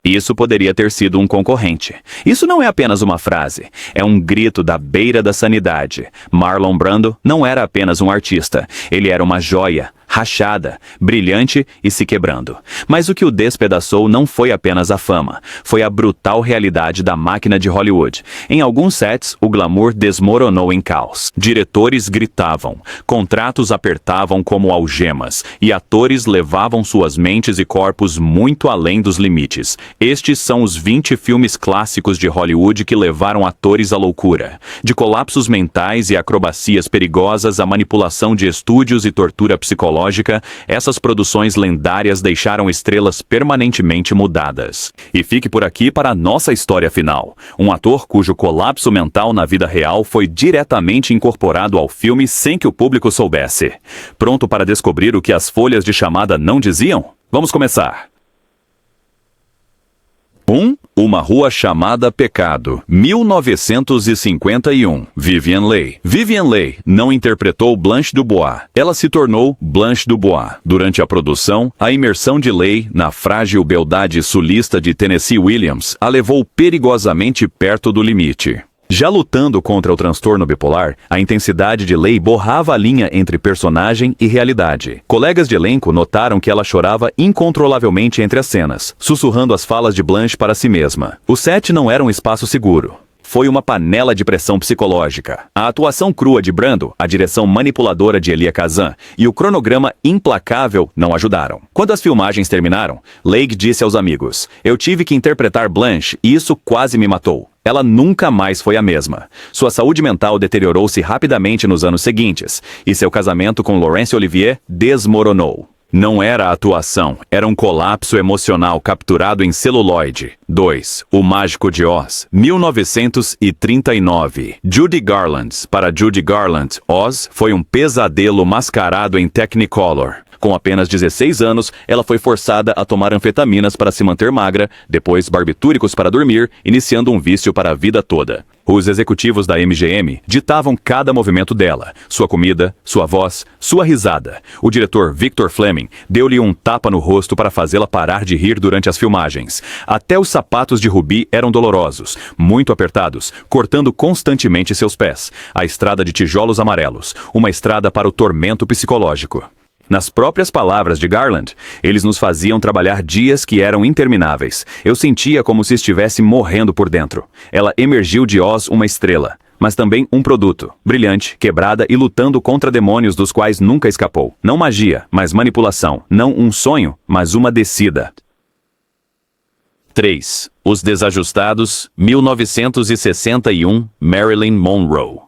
Isso poderia ter sido um concorrente. Isso não é apenas uma frase, é um grito da beira da sanidade. Marlon Brando não era apenas um artista, ele era uma joia, rachada, brilhante e se quebrando. Mas o que o despedaçou não foi apenas a fama, foi a brutal realidade da máquina de Hollywood. Em alguns sets, o glamour desmoronou em caos. Diretores gritavam, contratos apertavam como algemas, e atores levavam suas mentes e corpos muito além dos limites. Estes são os 20 filmes clássicos de Hollywood que levaram atores à loucura. De colapsos mentais e acrobacias perigosas à manipulação de estúdios e tortura psicológica, essas produções lendárias deixaram estrelas permanentemente mudadas. E fique por aqui para a nossa história final. Um ator cujo colapso mental na vida real foi diretamente incorporado ao filme sem que o público soubesse. Pronto para descobrir o que as folhas de chamada não diziam? Vamos começar! 1. Uma Rua Chamada Pecado, 1951. Vivien Leigh. Vivien Leigh não interpretou Blanche DuBois. Ela se tornou Blanche DuBois. Durante a produção, a imersão de Leigh na frágil beldade sulista de Tennessee Williams a levou perigosamente perto do limite. Já lutando contra o transtorno bipolar, a intensidade de Leigh borrava a linha entre personagem e realidade. Colegas de elenco notaram que ela chorava incontrolavelmente entre as cenas, sussurrando as falas de Blanche para si mesma. O set não era um espaço seguro. Foi uma panela de pressão psicológica. A atuação crua de Brando, a direção manipuladora de Elia Kazan e o cronograma implacável não ajudaram. Quando as filmagens terminaram, Leigh disse aos amigos: "Eu tive que interpretar Blanche e isso quase me matou." Ela nunca mais foi a mesma. Sua saúde mental deteriorou-se rapidamente nos anos seguintes, e seu casamento com Laurence Olivier desmoronou. Não era atuação, era um colapso emocional capturado em celuloide. 2. O Mágico de Oz, 1939. Judy Garland. Para Judy Garland, Oz foi um pesadelo mascarado em Technicolor. Com apenas 16 anos, ela foi forçada a tomar anfetaminas para se manter magra, depois barbitúricos para dormir, iniciando um vício para a vida toda. Os executivos da MGM ditavam cada movimento dela, sua comida, sua voz, sua risada. O diretor Victor Fleming deu-lhe um tapa no rosto para fazê-la parar de rir durante as filmagens. Até os sapatos de Ruby eram dolorosos, muito apertados, cortando constantemente seus pés. A estrada de tijolos amarelos, uma estrada para o tormento psicológico. Nas próprias palavras de Garland, eles nos faziam trabalhar dias que eram intermináveis. Eu sentia como se estivesse morrendo por dentro. Ela emergiu de Oz uma estrela, mas também um produto, brilhante, quebrada e lutando contra demônios dos quais nunca escapou. Não magia, mas manipulação. Não um sonho, mas uma descida. 3. Os Desajustados, 1961, Marilyn Monroe.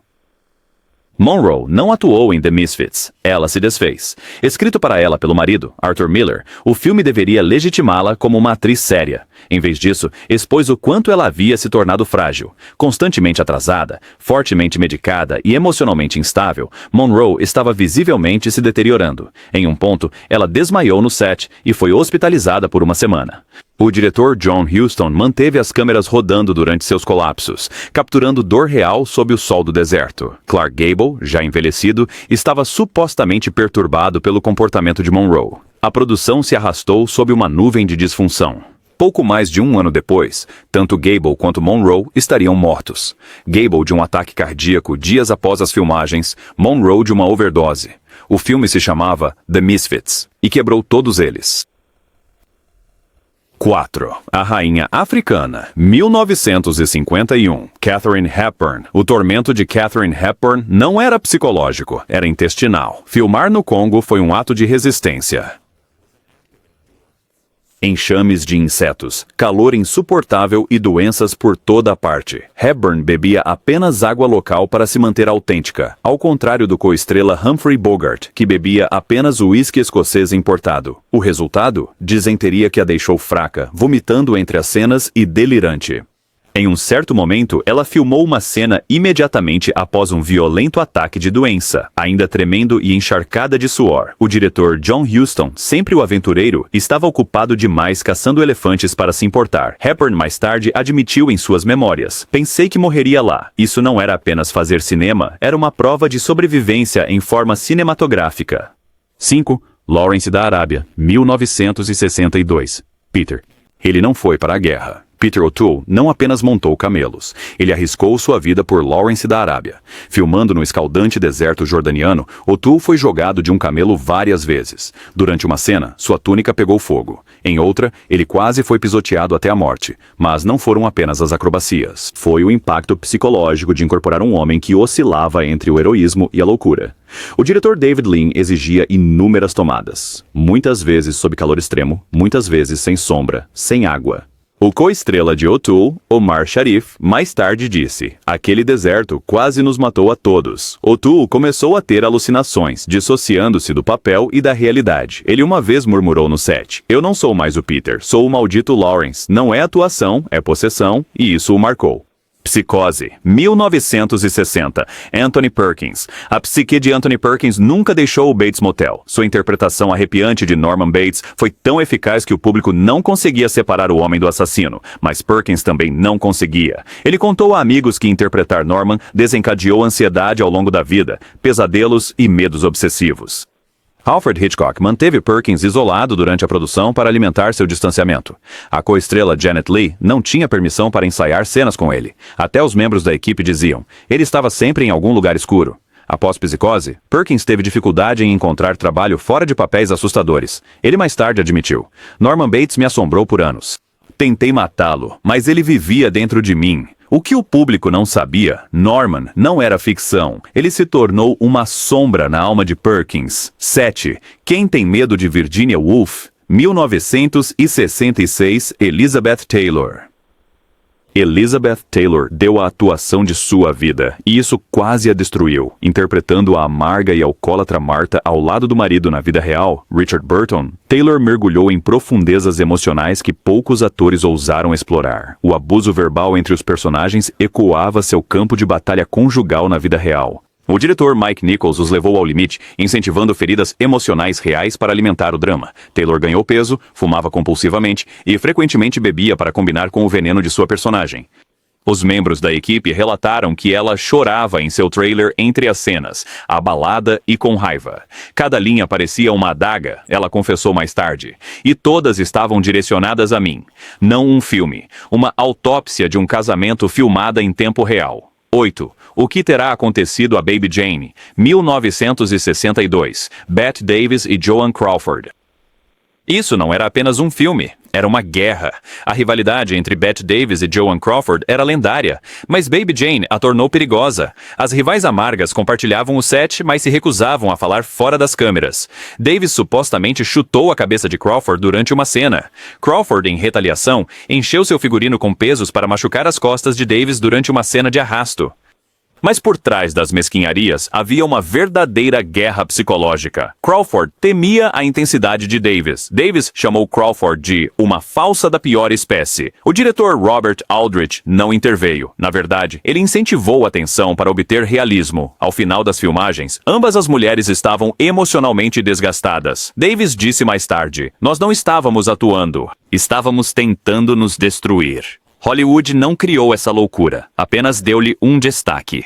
Monroe não atuou em The Misfits. Ela se desfez. Escrito para ela pelo marido, Arthur Miller, o filme deveria legitimá-la como uma atriz séria. Em vez disso, expôs o quanto ela havia se tornado frágil. Constantemente atrasada, fortemente medicada e emocionalmente instável, Monroe estava visivelmente se deteriorando. Em um ponto, ela desmaiou no set e foi hospitalizada por uma semana. O diretor John Huston manteve as câmeras rodando durante seus colapsos, capturando dor real sob o sol do deserto. Clark Gable, já envelhecido, estava supostamente perturbado pelo comportamento de Monroe. A produção se arrastou sob uma nuvem de disfunção. Pouco mais de um ano depois, tanto Gable quanto Monroe estariam mortos. Gable de um ataque cardíaco dias após as filmagens, Monroe de uma overdose. O filme se chamava The Misfits e quebrou todos eles. 4. A Rainha Africana, 1951. Katharine Hepburn. O tormento de Katharine Hepburn não era psicológico, era intestinal. Filmar no Congo foi um ato de resistência. Enxames de insetos, calor insuportável e doenças por toda a parte. Hepburn bebia apenas água local para se manter autêntica, ao contrário do coestrela Humphrey Bogart, que bebia apenas o uísque escocês importado. O resultado? Dizenteria que a deixou fraca, vomitando entre as cenas e delirante. Em um certo momento, ela filmou uma cena imediatamente após um violento ataque de doença, ainda tremendo e encharcada de suor. O diretor John Huston, sempre o aventureiro, estava ocupado demais caçando elefantes para se importar. Hepburn mais tarde admitiu em suas memórias: "Pensei que morreria lá. Isso não era apenas fazer cinema, era uma prova de sobrevivência em forma cinematográfica." 5. Lawrence da Arábia, 1962. Peter. Ele não foi para a guerra. Peter O'Toole não apenas montou camelos, ele arriscou sua vida por Lawrence da Arábia. Filmando no escaldante deserto jordaniano, O'Toole foi jogado de um camelo várias vezes. Durante uma cena, sua túnica pegou fogo. Em outra, ele quase foi pisoteado até a morte. Mas não foram apenas as acrobacias. Foi o impacto psicológico de incorporar um homem que oscilava entre o heroísmo e a loucura. O diretor David Lean exigia inúmeras tomadas. Muitas vezes sob calor extremo, muitas vezes sem sombra, sem água. O co-estrela de O'Toole, Omar Sharif, mais tarde disse: "Aquele deserto quase nos matou a todos." O'Toole começou a ter alucinações, dissociando-se do papel e da realidade. Ele uma vez murmurou no set: "Eu não sou mais o Peter, sou o maldito Lawrence. Não é atuação, é possessão", e isso o marcou. Psicose, 1960. Anthony Perkins. A psique de Anthony Perkins nunca deixou o Bates Motel. Sua interpretação arrepiante de Norman Bates foi tão eficaz que o público não conseguia separar o homem do assassino, mas Perkins também não conseguia. Ele contou a amigos que interpretar Norman desencadeou ansiedade ao longo da vida, pesadelos e medos obsessivos. Alfred Hitchcock manteve Perkins isolado durante a produção para alimentar seu distanciamento. A co-estrela Janet Leigh não tinha permissão para ensaiar cenas com ele. Até os membros da equipe diziam: ele estava sempre em algum lugar escuro. Após Psicose, Perkins teve dificuldade em encontrar trabalho fora de papéis assustadores. Ele mais tarde admitiu: Norman Bates me assombrou por anos. Tentei matá-lo, mas ele vivia dentro de mim. O que o público não sabia, Norman não era ficção. Ele se tornou uma sombra na alma de Perkins. 7. Quem tem medo de Virginia Woolf? 1966, Elizabeth Taylor. Elizabeth Taylor deu a atuação de sua vida, e isso quase a destruiu. Interpretando a amarga e alcoólatra Martha ao lado do marido na vida real, Richard Burton, Taylor mergulhou em profundezas emocionais que poucos atores ousaram explorar. O abuso verbal entre os personagens ecoava seu campo de batalha conjugal na vida real. O diretor Mike Nichols os levou ao limite, incentivando feridas emocionais reais para alimentar o drama. Taylor ganhou peso, fumava compulsivamente e frequentemente bebia para combinar com o veneno de sua personagem. Os membros da equipe relataram que ela chorava em seu trailer entre as cenas, abalada e com raiva. Cada linha parecia uma adaga, ela confessou mais tarde, e todas estavam direcionadas a mim. Não um filme, uma autópsia de um casamento filmada em tempo real. 8. O que terá acontecido a Baby Jane? 1962. Bette Davis e Joan Crawford. Isso não era apenas um filme, era uma guerra. A rivalidade entre Bette Davis e Joan Crawford era lendária, mas Baby Jane a tornou perigosa. As rivais amargas compartilhavam o set, mas se recusavam a falar fora das câmeras. Davis supostamente chutou a cabeça de Crawford durante uma cena. Crawford, em retaliação, encheu seu figurino com pesos para machucar as costas de Davis durante uma cena de arrasto. Mas por trás das mesquinharias havia uma verdadeira guerra psicológica. Crawford temia a intensidade de Davis. Davis chamou Crawford de uma falsa da pior espécie. O diretor Robert Aldrich não interveio. Na verdade, ele incentivou a tensão para obter realismo. Ao final das filmagens, ambas as mulheres estavam emocionalmente desgastadas. Davis disse mais tarde: "Nós não estávamos atuando. Estávamos tentando nos destruir." Hollywood não criou essa loucura, apenas deu-lhe um destaque.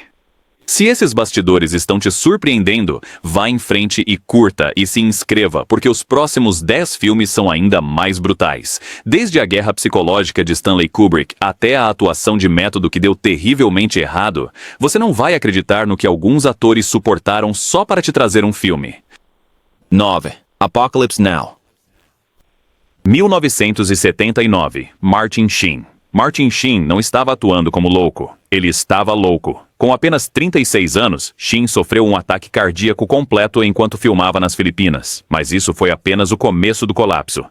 Se esses bastidores estão te surpreendendo, vá em frente e curta e se inscreva, porque os próximos 10 filmes são ainda mais brutais. Desde a guerra psicológica de Stanley Kubrick até a atuação de método que deu terrivelmente errado, você não vai acreditar no que alguns atores suportaram só para te trazer um filme. 9. Apocalypse Now. 1979. Martin Sheen. Martin Sheen não estava atuando como louco. Ele estava louco. Com apenas 36 anos, Sheen sofreu um ataque cardíaco completo enquanto filmava nas Filipinas. Mas isso foi apenas o começo do colapso.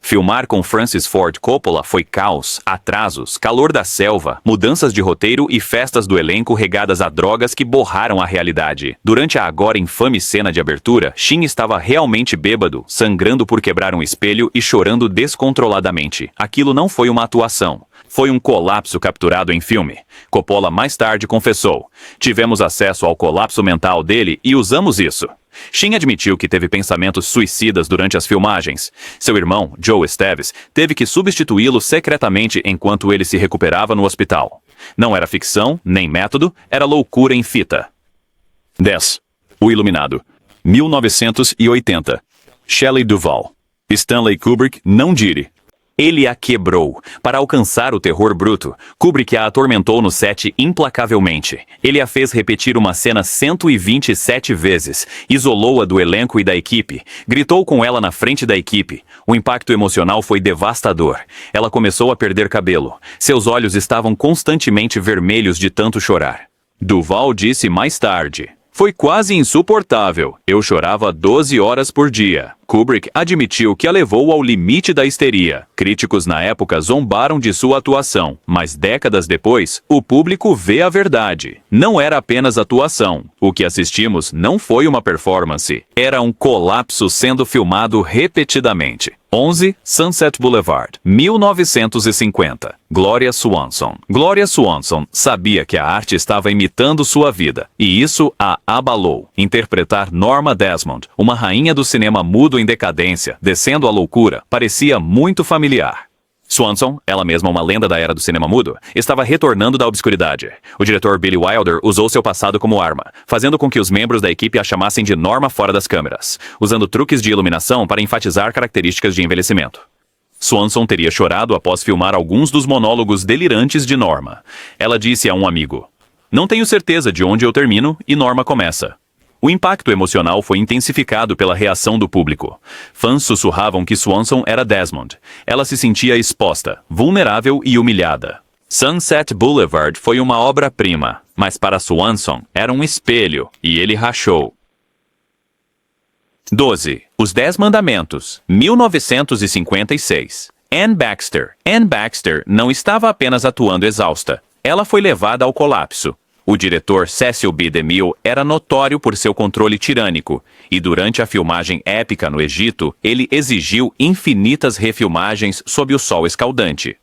Filmar com Francis Ford Coppola foi caos, atrasos, calor da selva, mudanças de roteiro e festas do elenco regadas a drogas que borraram a realidade. Durante a agora infame cena de abertura, Sheen estava realmente bêbado, sangrando por quebrar um espelho e chorando descontroladamente. Aquilo não foi uma atuação. Foi um colapso capturado em filme. Coppola mais tarde confessou: "Tivemos acesso ao colapso mental dele e usamos isso." Sheen admitiu que teve pensamentos suicidas durante as filmagens. Seu irmão, Joe Esteves, teve que substituí-lo secretamente enquanto ele se recuperava no hospital. Não era ficção, nem método, era loucura em fita. 10. O Iluminado. 1980. Shelley Duvall. Stanley Kubrick não dire. Ele a quebrou. Para alcançar o terror bruto, Kubrick a atormentou no set implacavelmente. Ele a fez repetir uma cena 127 vezes, isolou-a do elenco e da equipe, gritou com ela na frente da equipe. O impacto emocional foi devastador. Ela começou a perder cabelo. Seus olhos estavam constantemente vermelhos de tanto chorar. Duvall disse mais tarde: "Foi quase insuportável. Eu chorava 12 horas por dia." Kubrick admitiu que a levou ao limite da histeria. Críticos na época zombaram de sua atuação, mas décadas depois, o público vê a verdade. Não era apenas atuação. O que assistimos não foi uma performance. Era um colapso sendo filmado repetidamente. 11 Sunset Boulevard, 1950. Gloria Swanson. Gloria Swanson sabia que a arte estava imitando sua vida, e isso a abalou. Interpretar Norma Desmond, uma rainha do cinema mudo em decadência, descendo à loucura, parecia muito familiar. Swanson, ela mesma uma lenda da era do cinema mudo, estava retornando da obscuridade. O diretor Billy Wilder usou seu passado como arma, fazendo com que os membros da equipe a chamassem de Norma fora das câmeras, usando truques de iluminação para enfatizar características de envelhecimento. Swanson teria chorado após filmar alguns dos monólogos delirantes de Norma. Ela disse a um amigo: "Não tenho certeza de onde eu termino e Norma começa." O impacto emocional foi intensificado pela reação do público. Fãs sussurravam que Swanson era Desmond. Ela se sentia exposta, vulnerável e humilhada. Sunset Boulevard foi uma obra-prima, mas para Swanson era um espelho, e ele rachou. 12. Os 10 Mandamentos, 1956. Anne Baxter. Anne Baxter não estava apenas atuando exausta. Ela foi levada ao colapso. O diretor Cecil B. DeMille era notório por seu controle tirânico, e durante a filmagem épica no Egito, ele exigiu infinitas refilmagens sob o sol escaldante.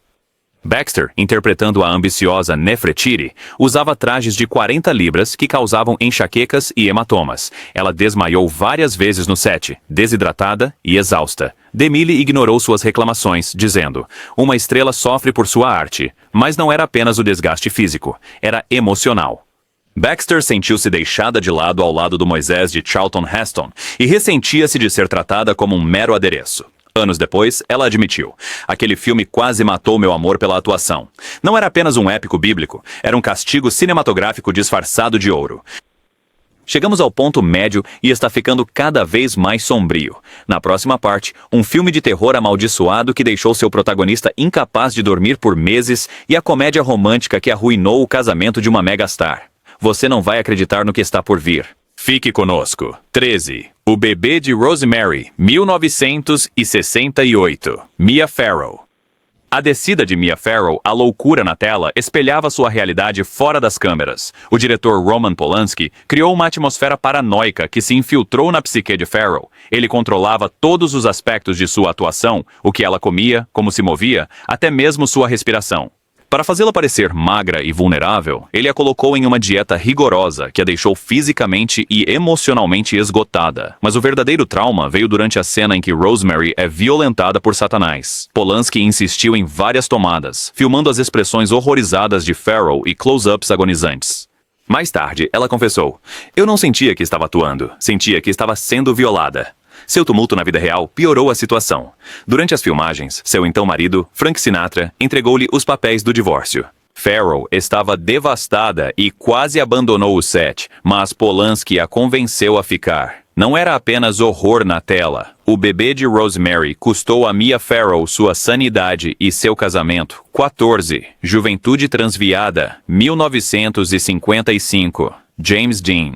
Baxter, interpretando a ambiciosa Nefertiti, usava trajes de 40 libras que causavam enxaquecas e hematomas. Ela desmaiou várias vezes no set, desidratada e exausta. DeMille ignorou suas reclamações, dizendo: "Uma estrela sofre por sua arte, mas não era apenas o desgaste físico, era emocional." Baxter sentiu-se deixada de lado ao lado do Moisés de Charlton Heston e ressentia-se de ser tratada como um mero adereço. Anos depois, ela admitiu: "Aquele filme quase matou meu amor pela atuação. Não era apenas um épico bíblico, era um castigo cinematográfico disfarçado de ouro." Chegamos ao ponto médio e está ficando cada vez mais sombrio. Na próxima parte, um filme de terror amaldiçoado que deixou seu protagonista incapaz de dormir por meses e a comédia romântica que arruinou o casamento de uma megastar. Você não vai acreditar no que está por vir. Fique conosco. 13. O Bebê de Rosemary, 1968. Mia Farrow. A descida de Mia Farrow à loucura na tela espelhava sua realidade fora das câmeras. O diretor Roman Polanski criou uma atmosfera paranoica que se infiltrou na psique de Farrow. Ele controlava todos os aspectos de sua atuação, o que ela comia, como se movia, até mesmo sua respiração. Para fazê-la parecer magra e vulnerável, ele a colocou em uma dieta rigorosa que a deixou fisicamente e emocionalmente esgotada. Mas o verdadeiro trauma veio durante a cena em que Rosemary é violentada por Satanás. Polanski insistiu em várias tomadas, filmando as expressões horrorizadas de Farrow e close-ups agonizantes. Mais tarde, ela confessou: "Eu não sentia que estava atuando, sentia que estava sendo violada." Seu tumulto na vida real piorou a situação. Durante as filmagens, seu então marido, Frank Sinatra, entregou-lhe os papéis do divórcio. Farrow estava devastada e quase abandonou o set, mas Polanski a convenceu a ficar. Não era apenas horror na tela. O Bebê de Rosemary custou a Mia Farrow sua sanidade e seu casamento. 14. Juventude Transviada, 1955. James Dean.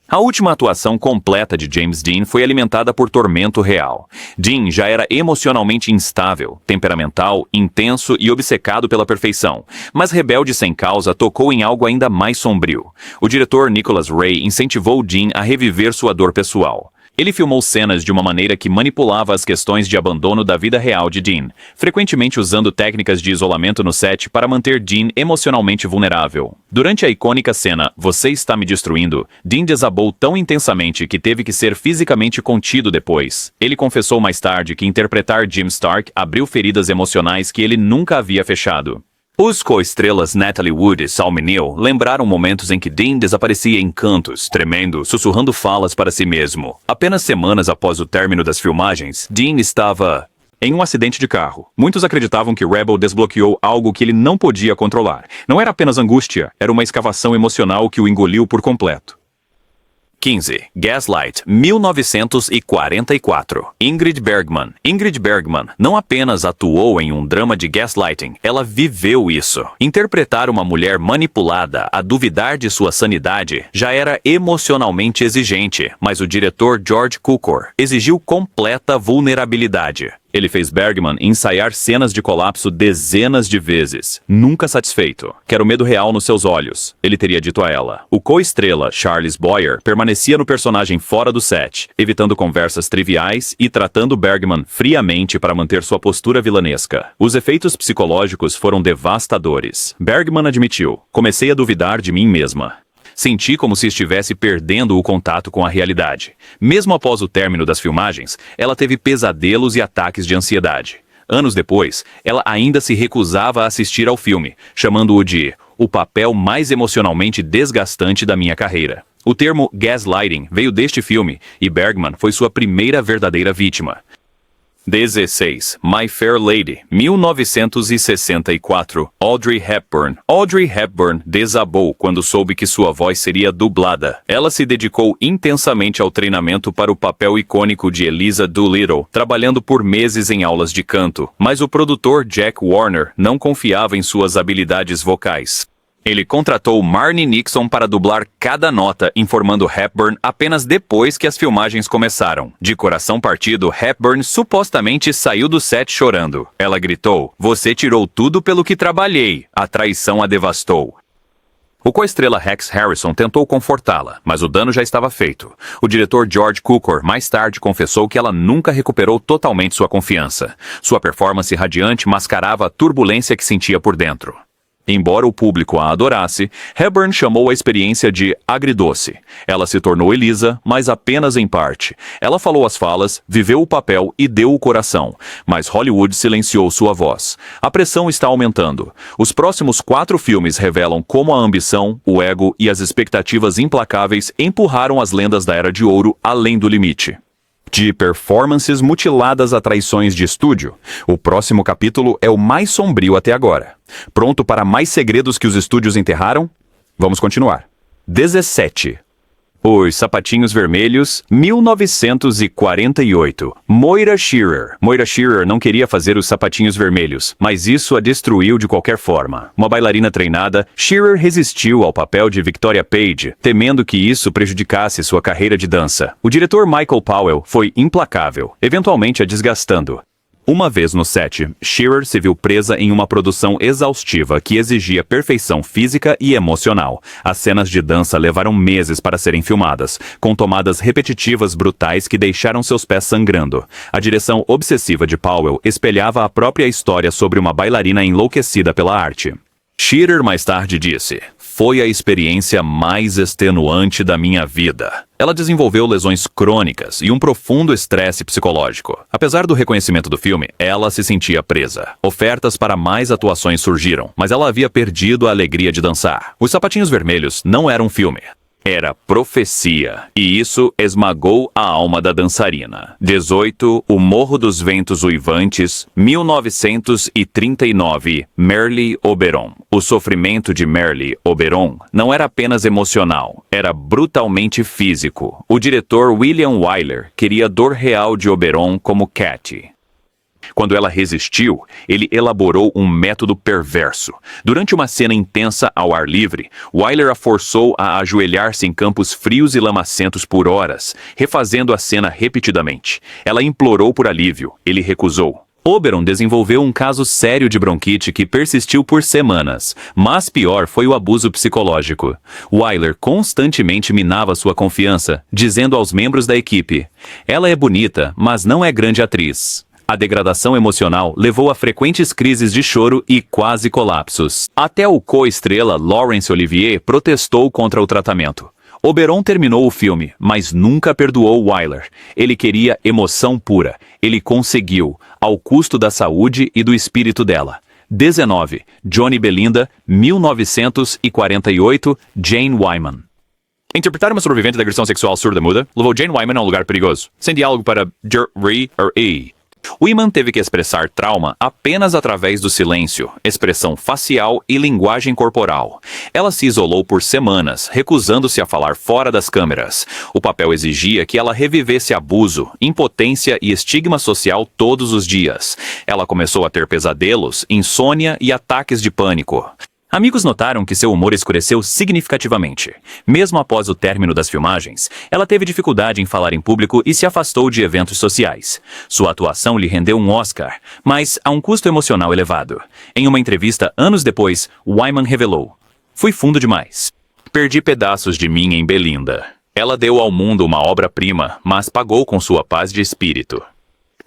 A última atuação completa de James Dean foi alimentada por tormento real. Dean já era emocionalmente instável, temperamental, intenso e obcecado pela perfeição, mas rebelde sem causa tocou em algo ainda mais sombrio. O diretor Nicholas Ray incentivou Dean a reviver sua dor pessoal. Ele filmou cenas de uma maneira que manipulava as questões de abandono da vida real de Dean, frequentemente usando técnicas de isolamento no set para manter Dean emocionalmente vulnerável. Durante a icônica cena "Você está me destruindo", Dean desabou tão intensamente que teve que ser fisicamente contido depois. Ele confessou mais tarde que interpretar Jim Stark abriu feridas emocionais que ele nunca havia fechado. Os co-estrelas Natalie Wood e Salmi Neill lembraram momentos em que Dean desaparecia em cantos, tremendo, sussurrando falas para si mesmo. Apenas semanas após o término das filmagens, Dean estava em um acidente de carro. Muitos acreditavam que Rebel desbloqueou algo que ele não podia controlar. Não era apenas angústia, era uma escavação emocional que o engoliu por completo. 15. Gaslight, 1944. Ingrid Bergman. Ingrid Bergman não apenas atuou em um drama de gaslighting, ela viveu isso. Interpretar uma mulher manipulada a duvidar de sua sanidade já era emocionalmente exigente, mas o diretor George Cukor exigiu completa vulnerabilidade. Ele fez Bergman ensaiar cenas de colapso dezenas de vezes, nunca satisfeito. Quero medo real nos seus olhos, ele teria dito a ela. O co-estrela, Charles Boyer, permanecia no personagem fora do set, evitando conversas triviais e tratando Bergman friamente para manter sua postura vilanesca. Os efeitos psicológicos foram devastadores. Bergman admitiu: comecei a duvidar de mim mesma. Senti como se estivesse perdendo o contato com a realidade. Mesmo após o término das filmagens, ela teve pesadelos e ataques de ansiedade. Anos depois, ela ainda se recusava a assistir ao filme, chamando-o de o papel mais emocionalmente desgastante da minha carreira. O termo gaslighting veio deste filme e Bergman foi sua primeira verdadeira vítima. 16. My Fair Lady, 1964. Audrey Hepburn. Audrey Hepburn desabou quando soube que sua voz seria dublada. Ela se dedicou intensamente ao treinamento para o papel icônico de Eliza Doolittle, trabalhando por meses em aulas de canto. Mas o produtor Jack Warner não confiava em suas habilidades vocais. Ele contratou Marni Nixon para dublar cada nota, informando Hepburn apenas depois que as filmagens começaram. De coração partido, Hepburn supostamente saiu do set chorando. Ela gritou: "Você tirou tudo pelo que trabalhei. A traição a devastou." O co-estrela Rex Harrison tentou confortá-la, mas o dano já estava feito. O diretor George Cukor mais tarde confessou que ela nunca recuperou totalmente sua confiança. Sua performance radiante mascarava a turbulência que sentia por dentro. Embora o público a adorasse, Hepburn chamou a experiência de agridoce. Ela se tornou Eliza, mas apenas em parte. Ela falou as falas, viveu o papel e deu o coração, mas Hollywood silenciou sua voz. A pressão está aumentando. Os próximos 4 filmes revelam como a ambição, o ego e as expectativas implacáveis empurraram as lendas da Era de Ouro além do limite. De performances mutiladas a traições de estúdio, o próximo capítulo é o mais sombrio até agora. Pronto para mais segredos que os estúdios enterraram? Vamos continuar. 17. Os Sapatinhos Vermelhos, 1948. Moira Shearer. Moira Shearer não queria fazer os Sapatinhos Vermelhos, mas isso a destruiu de qualquer forma. Uma bailarina treinada, Shearer resistiu ao papel de Victoria Page, temendo que isso prejudicasse sua carreira de dança. O diretor Michael Powell foi implacável, eventualmente a desgastando. Uma vez no set, Shearer se viu presa em uma produção exaustiva que exigia perfeição física e emocional. As cenas de dança levaram meses para serem filmadas, com tomadas repetitivas brutais que deixaram seus pés sangrando. A direção obsessiva de Powell espelhava a própria história sobre uma bailarina enlouquecida pela arte. Shearer mais tarde disse: "Foi a experiência mais extenuante da minha vida." Ela desenvolveu lesões crônicas e um profundo estresse psicológico. Apesar do reconhecimento do filme, ela se sentia presa. Ofertas para mais atuações surgiram, mas ela havia perdido a alegria de dançar. Os Sapatinhos Vermelhos não era um filme. Era profecia, e isso esmagou a alma da dançarina. 18. O Morro dos Ventos Uivantes, 1939. Merle Oberon. O sofrimento de Merle Oberon não era apenas emocional, era brutalmente físico. O diretor William Wyler queria a dor real de Oberon como Cathy. Quando ela resistiu, ele elaborou um método perverso. Durante uma cena intensa ao ar livre, Wyler a forçou a ajoelhar-se em campos frios e lamacentos por horas, refazendo a cena repetidamente. Ela implorou por alívio, ele recusou. Oberon desenvolveu um caso sério de bronquite que persistiu por semanas, mas pior foi o abuso psicológico. Wyler constantemente minava sua confiança, dizendo aos membros da equipe: "Ela é bonita, mas não é grande atriz." A degradação emocional levou a frequentes crises de choro e quase colapsos. Até o co-estrela Laurence Olivier protestou contra o tratamento. Oberon terminou o filme, mas nunca perdoou Wyler. Ele queria emoção pura. Ele conseguiu, ao custo da saúde e do espírito dela. 19. Johnny Belinda, 1948. Jane Wyman. Interpretar uma sobrevivente da agressão sexual surda-muda levou Jane Wyman a um lugar perigoso, sem diálogo para Ri or E. Wyman teve que expressar trauma apenas através do silêncio, expressão facial e linguagem corporal. Ela se isolou por semanas, recusando-se a falar fora das câmeras. O papel exigia que ela revivesse abuso, impotência e estigma social todos os dias. Ela começou a ter pesadelos, insônia e ataques de pânico. Amigos notaram que seu humor escureceu significativamente. Mesmo após o término das filmagens, ela teve dificuldade em falar em público e se afastou de eventos sociais. Sua atuação lhe rendeu um Oscar, mas a um custo emocional elevado. Em uma entrevista anos depois, Wyman revelou: "Fui fundo demais. Perdi pedaços de mim em Belinda. Ela deu ao mundo uma obra-prima, mas pagou com sua paz de espírito."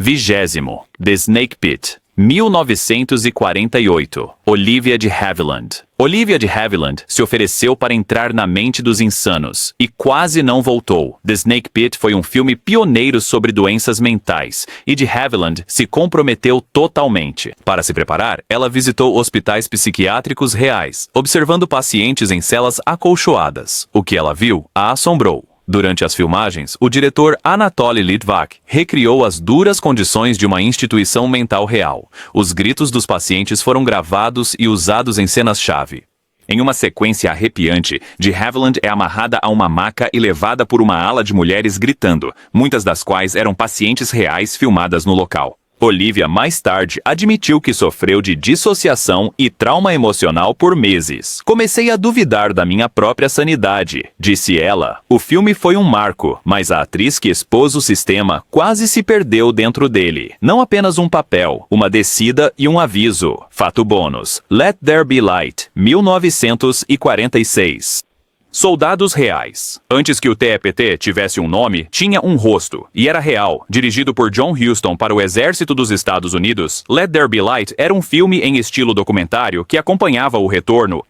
20º, The Snake Pit, 1948, Olivia de Havilland. Olivia de Havilland se ofereceu para entrar na mente dos insanos e quase não voltou. The Snake Pit foi um filme pioneiro sobre doenças mentais e de Havilland se comprometeu totalmente. Para se preparar, ela visitou hospitais psiquiátricos reais, observando pacientes em celas acolchoadas. O que ela viu a assombrou. Durante as filmagens, o diretor Anatoly Litvak recriou as duras condições de uma instituição mental real. Os gritos dos pacientes foram gravados e usados em cenas-chave. Em uma sequência arrepiante, de Havilland é amarrada a uma maca e levada por uma ala de mulheres gritando, muitas das quais eram pacientes reais filmadas no local. Olivia mais tarde admitiu que sofreu de dissociação e trauma emocional por meses. "Comecei a duvidar da minha própria sanidade", disse ela. O filme foi um marco, mas a atriz que expôs o sistema quase se perdeu dentro dele. Não apenas um papel, uma descida e um aviso. Fato bônus: Let There Be Light, 1946. Soldados Reais. Antes que o TEPT tivesse um nome, tinha um rosto, e era real. Dirigido por John Huston para o Exército dos Estados Unidos, Let There Be Light era um filme em estilo documentário que acompanhava o retorno,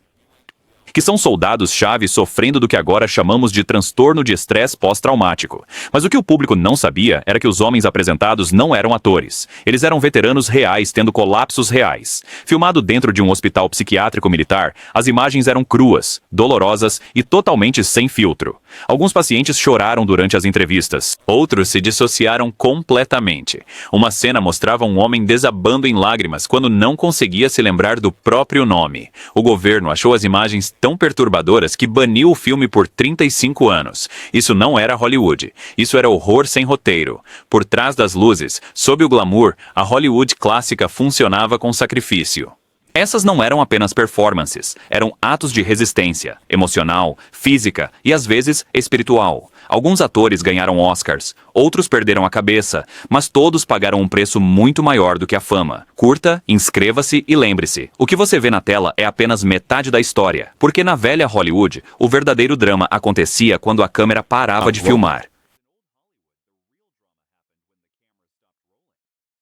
que são soldados-chave sofrendo do que agora chamamos de transtorno de estresse pós-traumático. Mas o que o público não sabia era que os homens apresentados não eram atores. Eles eram veteranos reais tendo colapsos reais. Filmado dentro de um hospital psiquiátrico militar, as imagens eram cruas, dolorosas e totalmente sem filtro. Alguns pacientes choraram durante as entrevistas. Outros se dissociaram completamente. Uma cena mostrava um homem desabando em lágrimas quando não conseguia se lembrar do próprio nome. O governo achou as imagens tão perturbadoras que baniu o filme por 35 anos. Isso não era Hollywood. Isso era horror sem roteiro. Por trás das luzes, sob o glamour, a Hollywood clássica funcionava com sacrifício. Essas não eram apenas performances, eram atos de resistência, emocional, física e às vezes espiritual. Alguns atores ganharam Oscars, outros perderam a cabeça, mas todos pagaram um preço muito maior do que a fama. Curta, inscreva-se e lembre-se, o que você vê na tela é apenas metade da história, porque na velha Hollywood, o verdadeiro drama acontecia quando a câmera parava de filmar.